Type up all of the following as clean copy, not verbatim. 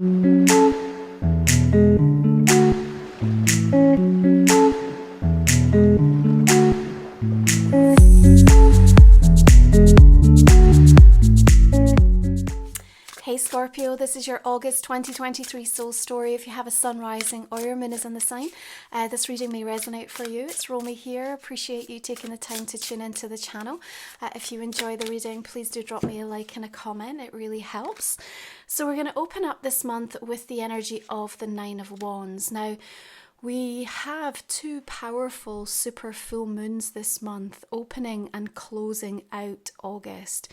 Hey Scorpio, this is your August 2023 soul story. If you have a sun rising or your moon is in the sign, this reading may resonate for you. It's Romy here. Appreciate you taking the time to tune into the channel. If you enjoy the reading, please do drop me a like and a comment. It really helps. So we're going to open up this month with the energy of the Nine of Wands. Now, we have two powerful super full moons this month, opening and closing out August,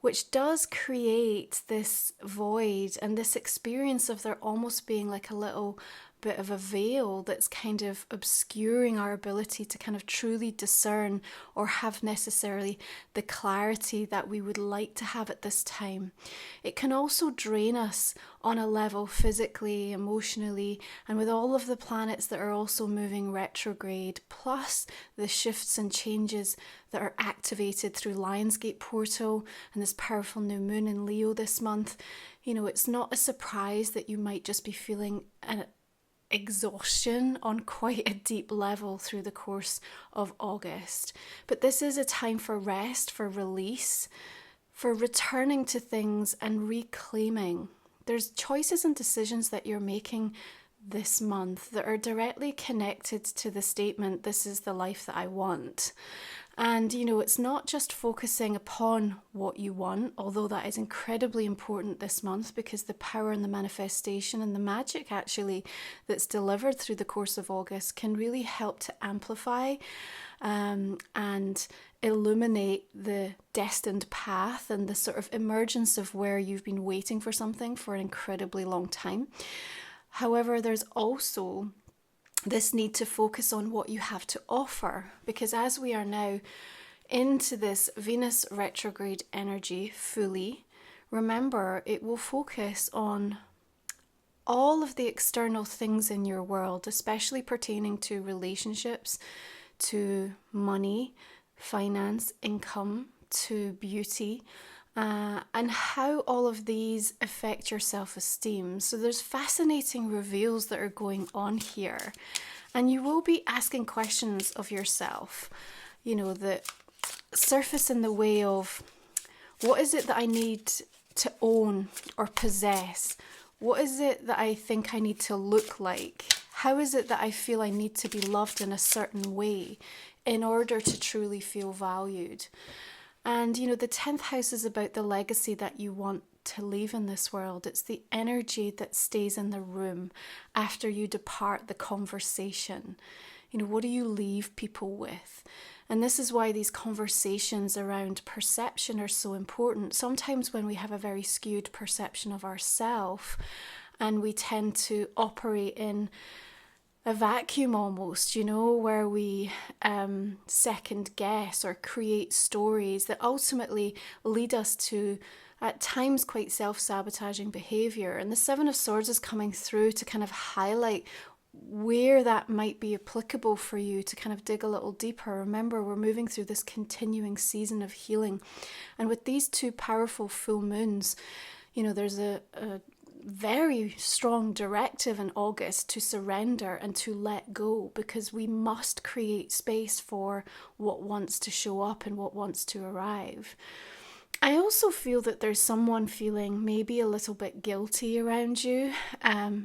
which does create this void and this experience of there almost being like a little bit of a veil that's kind of obscuring our ability to kind of truly discern or have necessarily the clarity that we would like to have at this time. It can also drain us on a level physically, emotionally, and with all of the planets that are also moving retrograde, plus the shifts and changes that are activated through Lionsgate portal and this powerful new moon in Leo this month. You know, it's not a surprise that you might just be feeling an exhaustion on quite a deep level through the course of August. But this is a time for rest, for release, for returning to things and reclaiming. There's choices and decisions that you're making this month that are directly connected to the statement, "This is the life that I want." And, you know, it's not just focusing upon what you want, although that is incredibly important this month because the power and the manifestation and the magic actually that's delivered through the course of August can really help to amplify and illuminate the destined path and the sort of emergence of where you've been waiting for something for an incredibly long time. However, there's also this need to focus on what you have to offer, because as we are now into this Venus retrograde energy fully, remember it will focus on all of the external things in your world, especially pertaining to relationships, to money, finance, income, to beauty, and how all of these affect your self-esteem. So there's fascinating reveals that are going on here. And you will be asking questions of yourself, you know, that surface in the way of, what is it that I need to own or possess? What is it that I think I need to look like? How is it that I feel I need to be loved in a certain way in order to truly feel valued? And, you know, the 10th house is about the legacy that you want to leave in this world. It's the energy that stays in the room after you depart the conversation. You know, what do you leave people with? And this is why these conversations around perception are so important. Sometimes when we have a very skewed perception of ourselves and we tend to operate in a vacuum almost, you know, where we second guess or create stories that ultimately lead us to, at times, quite self-sabotaging behaviour. And the Seven of Swords is coming through to kind of highlight where that might be applicable for you to kind of dig a little deeper. Remember, we're moving through this continuing season of healing. And with these two powerful full moons, you know, there's a very strong directive in August to surrender and to let go, because we must create space for what wants to show up and what wants to arrive. I also feel that there's someone feeling maybe a little bit guilty around you,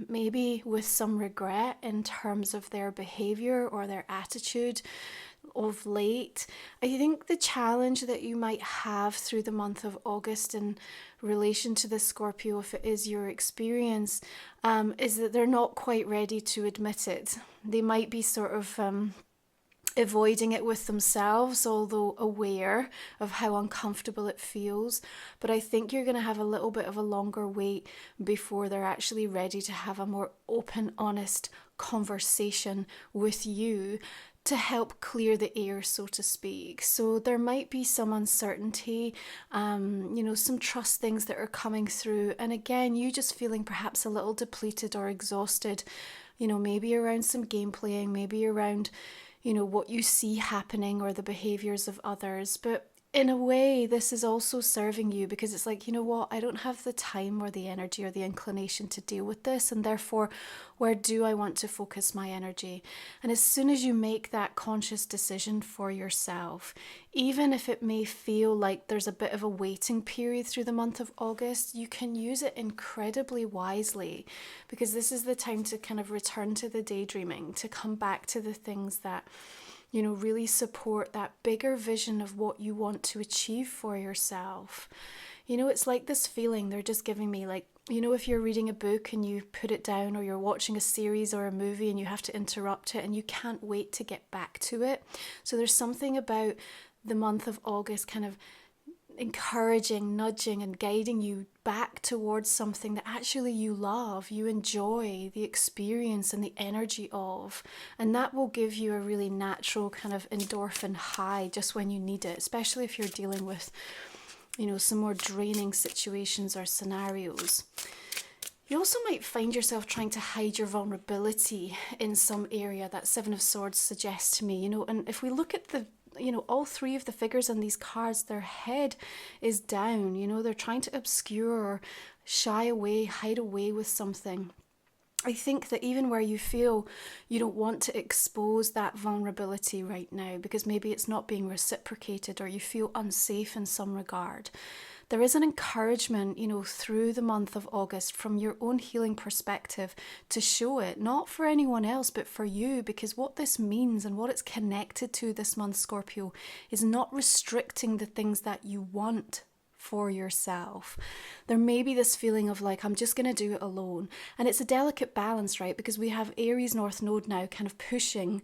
maybe with some regret in terms of their behavior or their attitude of late. I think the challenge that you might have through the month of August in relation to the Scorpio, if it is your experience, is that they're not quite ready to admit it. They might be sort of avoiding it with themselves, although aware of how uncomfortable it feels. But I think you're going to have a little bit of a longer wait before they're actually ready to have a more open, honest conversation with you to help clear the air, so to speak. So there might be some uncertainty, you know, some trust things that are coming through. And again, you just feeling perhaps a little depleted or exhausted, you know, maybe around some game playing, maybe around, you know, what you see happening or the behaviors of others. But in a way, this is also serving you, because it's like, you know what, I don't have the time or the energy or the inclination to deal with this, and therefore, where do I want to focus my energy? And as soon as you make that conscious decision for yourself, even if it may feel like there's a bit of a waiting period through the month of August, you can use it incredibly wisely, because this is the time to kind of return to the daydreaming, to come back to the things that, you know, really support that bigger vision of what you want to achieve for yourself. You know, it's like this feeling they're just giving me, like, you know, if you're reading a book and you put it down, or you're watching a series or a movie and you have to interrupt it and you can't wait to get back to it. So there's something about the month of August kind of encouraging, nudging and guiding you back towards something that actually you love, you enjoy the experience and the energy of, and that will give you a really natural kind of endorphin high just when you need it, especially if you're dealing with, you know, some more draining situations or scenarios. You also might find yourself trying to hide your vulnerability in some area. That Seven of Swords suggests to me, you know, and if we look at the, you know, all three of the figures on these cards, their head is down, you know, they're trying to obscure or shy away, hide away with something. I think that even where you feel you don't want to expose that vulnerability right now, because maybe it's not being reciprocated or you feel unsafe in some regard, there is an encouragement, you know, through the month of August from your own healing perspective to show it, not for anyone else, but for you, because what this means and what it's connected to this month, Scorpio, is not restricting the things that you want for yourself. There may be this feeling of like, I'm just going to do it alone. And it's a delicate balance, right? Because we have Aries North Node now kind of pushing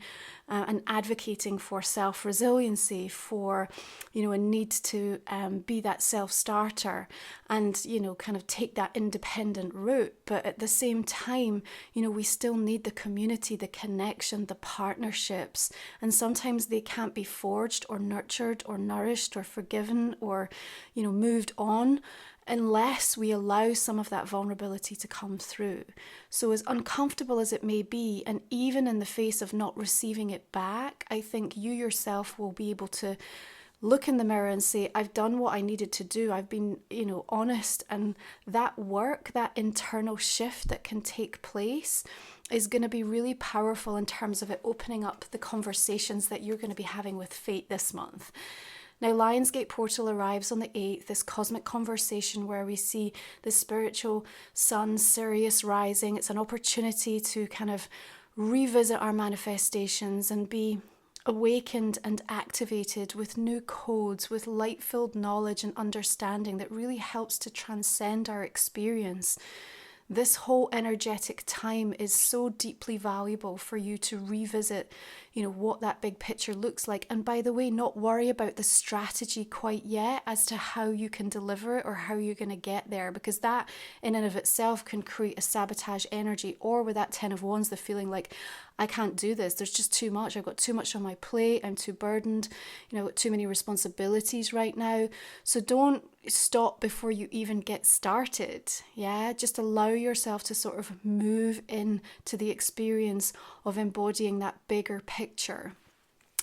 and advocating for self-resiliency, for, you know, a need to be that self-starter and, you know, kind of take that independent route. But at the same time, you know, we still need the community, the connection, the partnerships. And sometimes they can't be forged or nurtured or nourished or forgiven or, you know, moved on unless we allow some of that vulnerability to come through. So as uncomfortable as it may be, and even in the face of not receiving it back, I think you yourself will be able to look in the mirror and say, I've done what I needed to do. I've been, you know, honest. And that work, that internal shift that can take place is going to be really powerful in terms of it opening up the conversations that you're going to be having with fate this month. Now, Lionsgate Portal arrives on the 8th, this cosmic conversation where we see the spiritual sun, Sirius rising. It's an opportunity to kind of revisit our manifestations and be awakened and activated with new codes, with light-filled knowledge and understanding that really helps to transcend our experience. This whole energetic time is so deeply valuable for you to revisit, you know, what that big picture looks like. And by the way, not worry about the strategy quite yet as to how you can deliver it or how you're going to get there, because that in and of itself can create a sabotage energy, or with that 10 of Wands, the feeling like, I can't do this. There's just too much. I've got too much on my plate. I'm too burdened. You know, I've got too many responsibilities right now. So don't stop before you even get started. Yeah, just allow yourself to sort of move into the experience of embodying that bigger picture.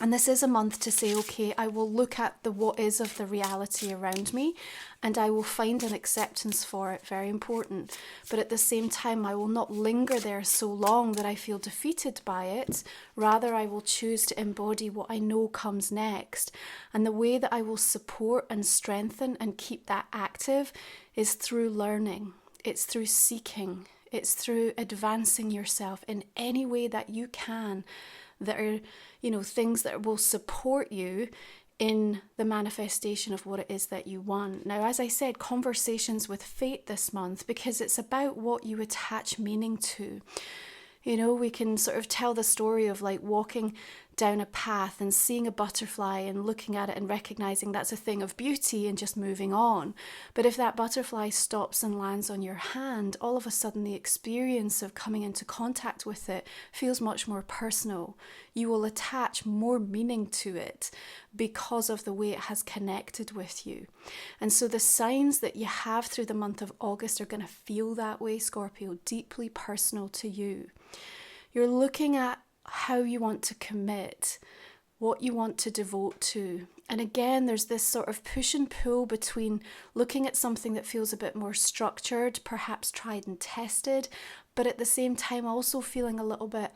And this is a month to say, okay, I will look at the what is of the reality around me and I will find an acceptance for it, very important. But at the same time, I will not linger there so long that I feel defeated by it. Rather, I will choose to embody what I know comes next. And the way that I will support and strengthen and keep that active is through learning. It's through seeking. It's through advancing yourself in any way that you can, that are, you know, things that will support you in the manifestation of what it is that you want. Now, as I said, conversations with fate this month, because it's about what you attach meaning to. You know, we can sort of tell the story of like walking down a path and seeing a butterfly and looking at it and recognizing that's a thing of beauty and just moving on. But if that butterfly stops and lands on your hand, all of a sudden the experience of coming into contact with it feels much more personal. You will attach more meaning to it because of the way it has connected with you. And so the signs that you have through the month of August are going to feel that way, Scorpio, deeply personal to you. You're looking at how you want to commit, what you want to devote to. And again, there's this sort of push and pull between looking at something that feels a bit more structured, perhaps tried and tested, but at the same time also feeling a little bit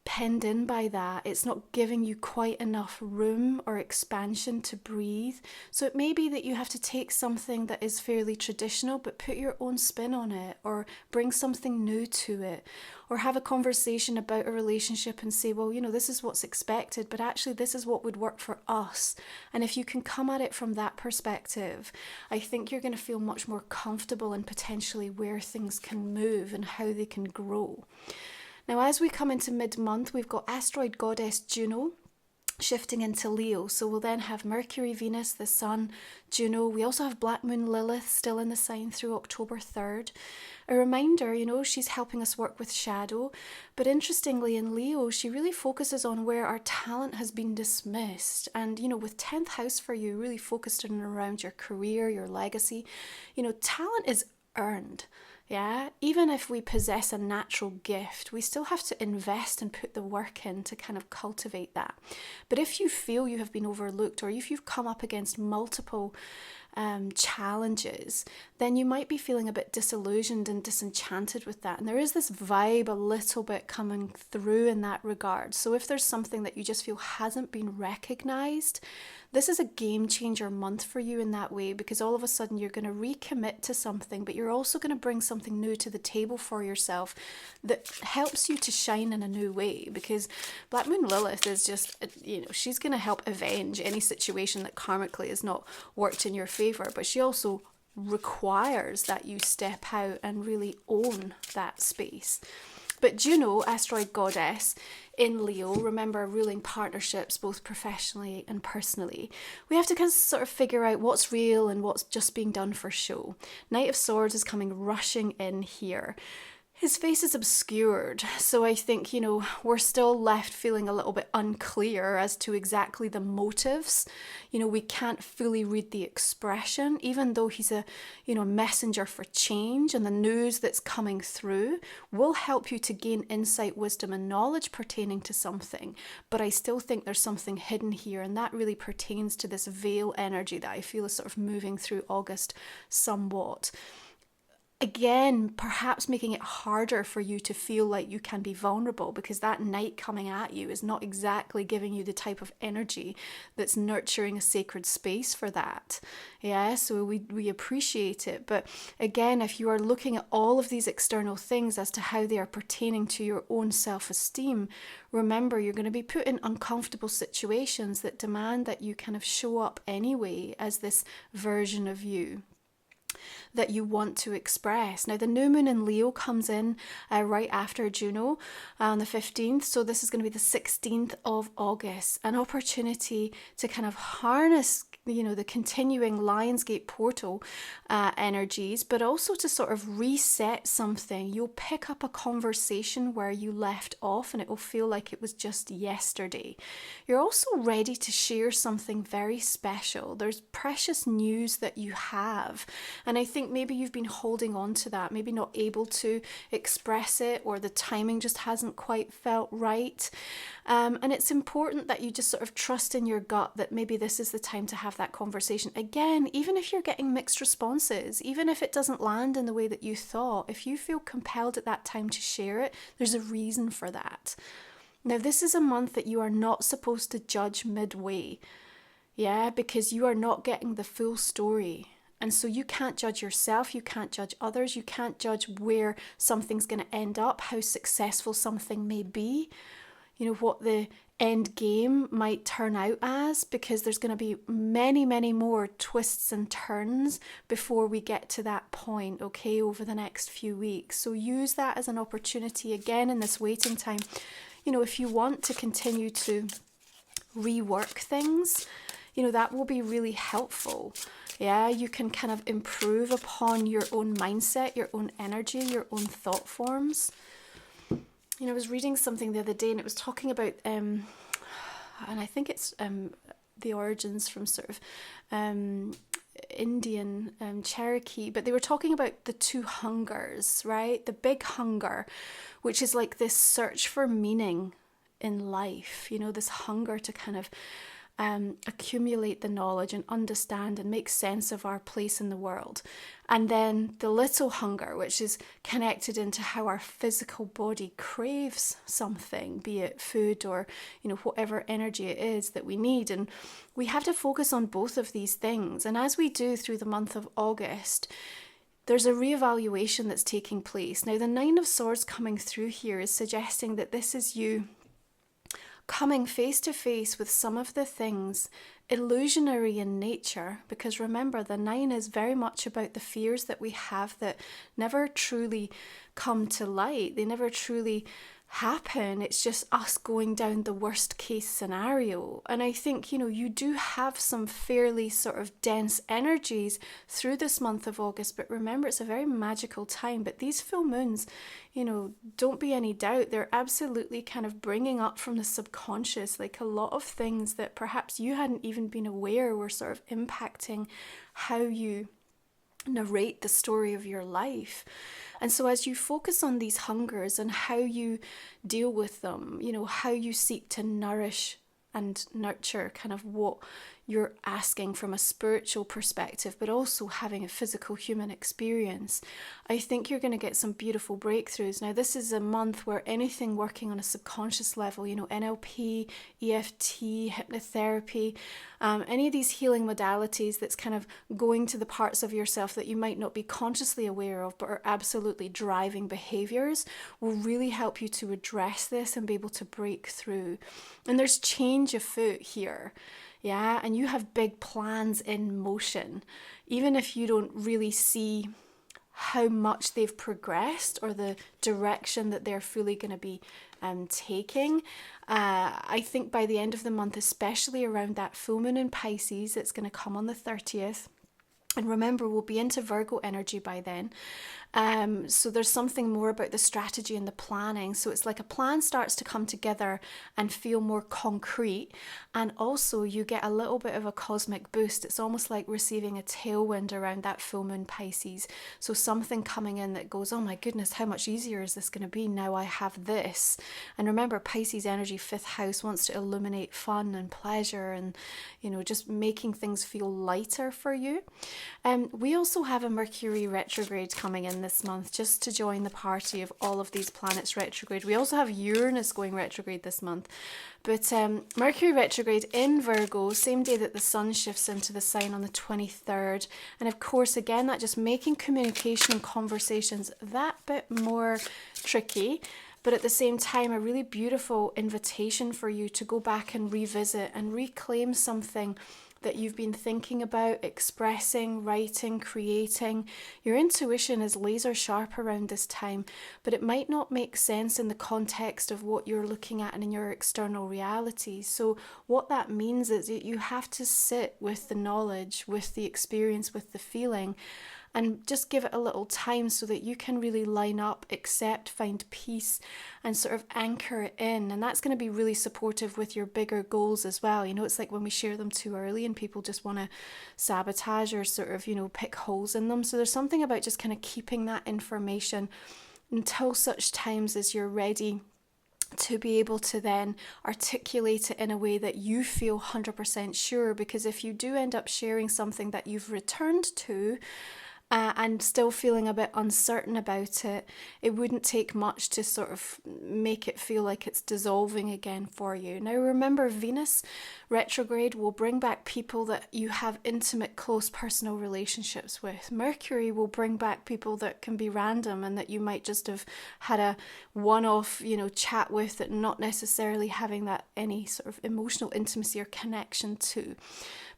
penned in by that. It's not giving you quite enough room or expansion to breathe. So it may be that you have to take something that is fairly traditional but put your own spin on it, or bring something new to it, or have a conversation about a relationship and say, well, you know, this is what's expected, but actually this is what would work for us. And if you can come at it from that perspective, I think you're going to feel much more comfortable in potentially where things can move and how they can grow. Now, as we come into mid-month, we've got asteroid goddess Juno shifting into Leo. So we'll then have Mercury, Venus, the Sun, Juno. We also have Black Moon Lilith still in the sign through October 3rd. A reminder, you know, she's helping us work with shadow. But interestingly, in Leo, she really focuses on where our talent has been dismissed. And, you know, with 10th house for you, really focused in and around your career, your legacy. You know, talent is earned. Yeah, even if we possess a natural gift, we still have to invest and put the work in to kind of cultivate that. But if you feel you have been overlooked, or if you've come up against multiple challenges, then you might be feeling a bit disillusioned and disenchanted with that. And there is this vibe a little bit coming through in that regard. So if there's something that you just feel hasn't been recognized, this is a game changer month for you in that way, because all of a sudden you're going to recommit to something, but you're also going to bring something new to the table for yourself that helps you to shine in a new way. Because Black Moon Lilith is just, you know, she's going to help avenge any situation that karmically has not worked in your favor, but she also requires that you step out and really own that space. But Juno, asteroid goddess in Leo, remember, ruling partnerships both professionally and personally. We have to kind of sort of figure out what's real and what's just being done for show. Knight of Swords is coming rushing in here. His face is obscured, so I think, you know, we're still left feeling a little bit unclear as to exactly the motives. You know, we can't fully read the expression, even though he's a, you know, messenger for change, and the news that's coming through will help you to gain insight, wisdom, and knowledge pertaining to something. But I still think there's something hidden here, and that really pertains to this veil energy that I feel is sort of moving through August somewhat. Again, perhaps making it harder for you to feel like you can be vulnerable, because that night coming at you is not exactly giving you the type of energy that's nurturing a sacred space for that. Yeah, so we appreciate it. But again, if you are looking at all of these external things as to how they are pertaining to your own self-esteem, remember, you're going to be put in uncomfortable situations that demand that you kind of show up anyway as this version of you that you want to express. Now, the new moon in Leo comes in right after Juno on the 15th. So this is going to be the 16th of August, an opportunity to kind of harness, you know, the continuing Lionsgate portal energies, but also to sort of reset something. You'll pick up a conversation where you left off and it will feel like it was just yesterday. You're also ready to share something very special. There's precious news that you have. And I think maybe you've been holding on to that, maybe not able to express it, or the timing just hasn't quite felt right. And it's important that you just sort of trust in your gut that maybe this is the time to have that conversation. Again, even if you're getting mixed responses, even if it doesn't land in the way that you thought, if you feel compelled at that time to share it, there's a reason for that. Now, this is a month that you are not supposed to judge midway. Yeah, because you are not getting the full story. And so you can't judge yourself, you can't judge others, you can't judge where something's going to end up, how successful something may be, you know, what the end game might turn out as, because there's going to be many, many more twists and turns before we get to that point, okay, over the next few weeks. So use that as an opportunity again in this waiting time. You know, if you want to continue to rework things, you know, that will be really helpful. Yeah, you can kind of improve upon your own mindset, your own energy, your own thought forms. You know, I was reading something the other day and it was talking about, and I think it's the origins from sort of Indian Cherokee, but they were talking about the two hungers, right? The big hunger, which is like this search for meaning in life, you know, this hunger to kind of accumulate the knowledge and understand and make sense of our place in the world. And then the little hunger, which is connected into how our physical body craves something, be it food or, you know, whatever energy it is that we need. And we have to focus on both of these things. And as we do through the month of August, there's a reevaluation that's taking place. Now, the Nine of Swords coming through here is suggesting that this is you coming face to face with some of the things illusionary in nature, because remember, the 9 is very much about the fears that we have that never truly come to light. They never truly happen. It's just us going down the worst case scenario. And I think, you know, you do have some fairly sort of dense energies through this month of August, but remember, it's a very magical time. But these full moons, you know, don't be any doubt, they're absolutely kind of bringing up from the subconscious, like a lot of things that perhaps you hadn't even been aware were sort of impacting how you narrate the story of your life. And so as you focus on these hungers and how you deal with them, you know, how you seek to nourish and nurture kind of what you're asking from a spiritual perspective, but also having a physical human experience, I think you're going to get some beautiful breakthroughs. Now, this is a month where anything working on a subconscious level, you know, NLP, EFT, hypnotherapy, any of these healing modalities that's kind of going to the parts of yourself that you might not be consciously aware of, but are absolutely driving behaviors, will really help you to address this and be able to break through. And there's change afoot here. Yeah, and you have big plans in motion, even if you don't really see how much they've progressed or the direction that they're fully going to be taking. I think by the end of the month, especially around that full moon in Pisces, it's going to come on the 30th. And remember, we'll be into Virgo energy by then. So there's something more about the strategy and the planning. So it's like a plan starts to come together and feel more concrete. And also you get a little bit of a cosmic boost. It's almost like receiving a tailwind around that full moon Pisces. So something coming in that goes, oh my goodness, how much easier is this going to be now I have this? And remember, Pisces energy, 5th house, wants to illuminate fun and pleasure and, you know, just making things feel lighter for you. We also have a Mercury retrograde coming in this month, just to join the party of all of these planets retrograde. We also have Uranus going retrograde this month. But Mercury retrograde in Virgo, same day that the sun shifts into the sign on the 23rd. And of course, again, that just making communication and conversations that bit more tricky. But at the same time, a really beautiful invitation for you to go back and revisit and reclaim something that you've been thinking about, expressing, writing, creating. Your intuition is laser sharp around this time, but it might not make sense in the context of what you're looking at and in your external reality. So what that means is that you have to sit with the knowledge, with the experience, with the feeling, and just give it a little time so that you can really line up, accept, find peace, and sort of anchor it in. And that's going to be really supportive with your bigger goals as well. You know, it's like when we share them too early and people just want to sabotage or sort of, you know, pick holes in them. So there's something about just kind of keeping that information until such times as you're ready to be able to then articulate it in a way that you feel 100% sure. Because if you do end up sharing something that you've returned to, and still feeling a bit uncertain about it, it wouldn't take much to sort of make it feel like it's dissolving again for you. Now remember, Venus retrograde will bring back people that you have intimate, close personal relationships with. Mercury will bring back people that can be random and that you might just have had a one-off, you know, chat with, that not necessarily having that any sort of emotional intimacy or connection to.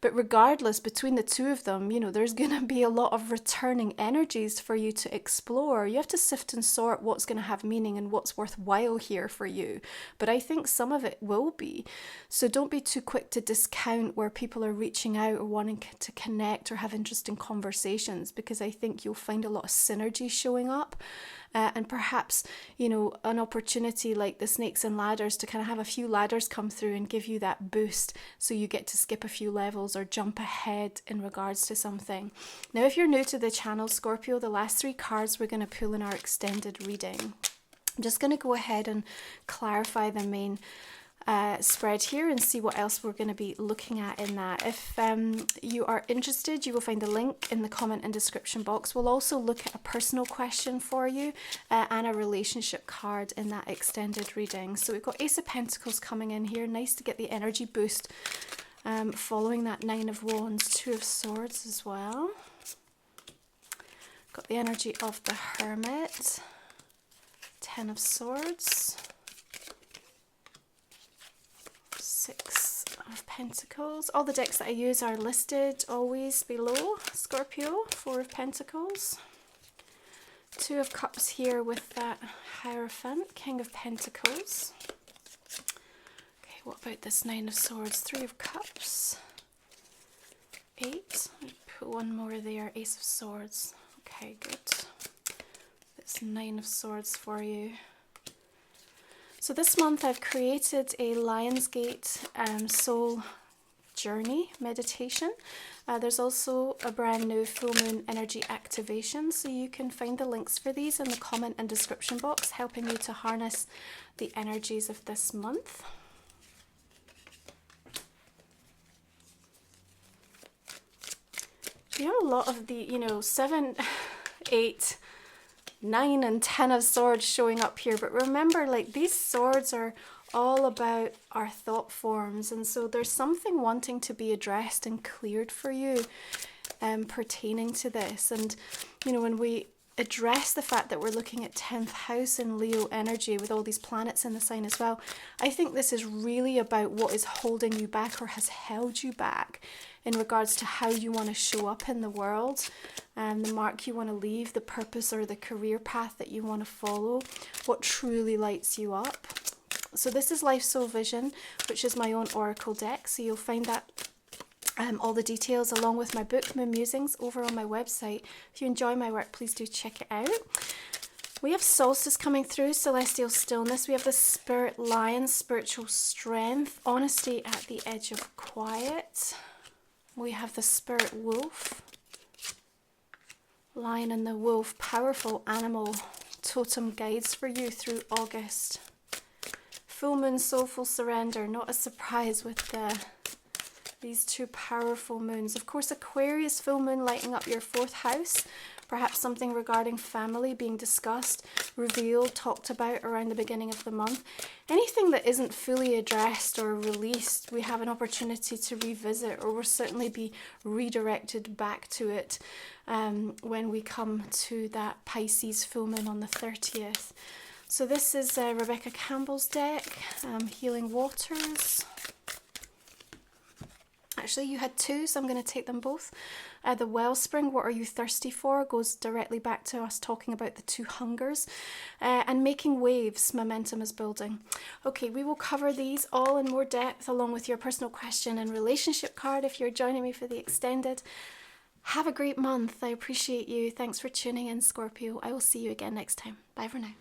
But regardless, between the two of them, you know, there's going to be a lot of returning energies for you to explore. You have to sift and sort what's going to have meaning and what's worthwhile here for you. But I think some of it will be. So don't be too quick to discount where people are reaching out or wanting to connect or have interesting conversations, because I think you'll find a lot of synergy showing up. And perhaps, you know, an opportunity like the snakes and ladders to kind of have a few ladders come through and give you that boost so you get to skip a few levels or jump ahead in regards to something. Now, if you're new to the channel, Scorpio, the last 3 cards we're going to pull in our extended reading I'm just going to go ahead and clarify the main spread here and see what else we're going to be looking at in that. If you are interested, you will find the link in the comment and description box. We'll also look at a personal question for you and a relationship card in that extended reading. So we've got Ace of Pentacles coming in here. Nice to get the energy boost following that Nine of Wands. Two of Swords as well. Got the energy of the Hermit. Ten of Swords. Six of Pentacles. All the decks that I use are listed always below. Scorpio. Four of Pentacles. Two of Cups here with that Hierophant. King of Pentacles. Okay, what about this Nine of Swords? Three of Cups. Eight. Put one more there. Ace of Swords. Okay, good. That's Nine of Swords for you. So this month I've created a Lionsgate soul journey meditation. There's also a brand new full moon energy activation, so you can find the links for these in the comment and description box, helping you to harness the energies of this month. You have a lot of the, 7, 8, 9 and 10 of Swords showing up here, but remember, like, these swords are all about our thought forms, and so there's something wanting to be addressed and cleared for you pertaining to this. And when we address the fact that we're looking at 10th house in Leo energy with all these planets in the sign as well, I think this is really about what is holding you back or has held you back in regards to how you want to show up in the world, the mark you want to leave, the purpose or the career path that you want to follow, what truly lights you up. So this is Life Soul Vision, which is my own oracle deck, so you'll find that all the details along with my book MUSINGS over on my website. If you enjoy my work, please do check it out. We have solstice coming through, celestial stillness. We have the Spirit Lion, spiritual strength, honesty at the edge of quiet. We have the Spirit Wolf, Lion and the Wolf, powerful animal totem guides for you through August. Full Moon, soulful surrender, not a surprise with these two powerful moons. Of course, Aquarius full moon lighting up your 4th house. Perhaps something regarding family being discussed, revealed, talked about around the beginning of the month. Anything that isn't fully addressed or released, we have an opportunity to revisit, or will certainly be redirected back to it when we come to that Pisces full moon on the 30th. So this is Rebecca Campbell's deck, Healing Waters. Actually, you had two, so I'm going to take them both. The Wellspring, what are you thirsty for, goes directly back to us talking about the two hungers. And Making Waves, momentum is building. Okay, we will cover these all in more depth along with your personal question and relationship card if you're joining me for the extended. Have a great month. I appreciate you. Thanks for tuning in, Scorpio. I will see you again next time. Bye for now.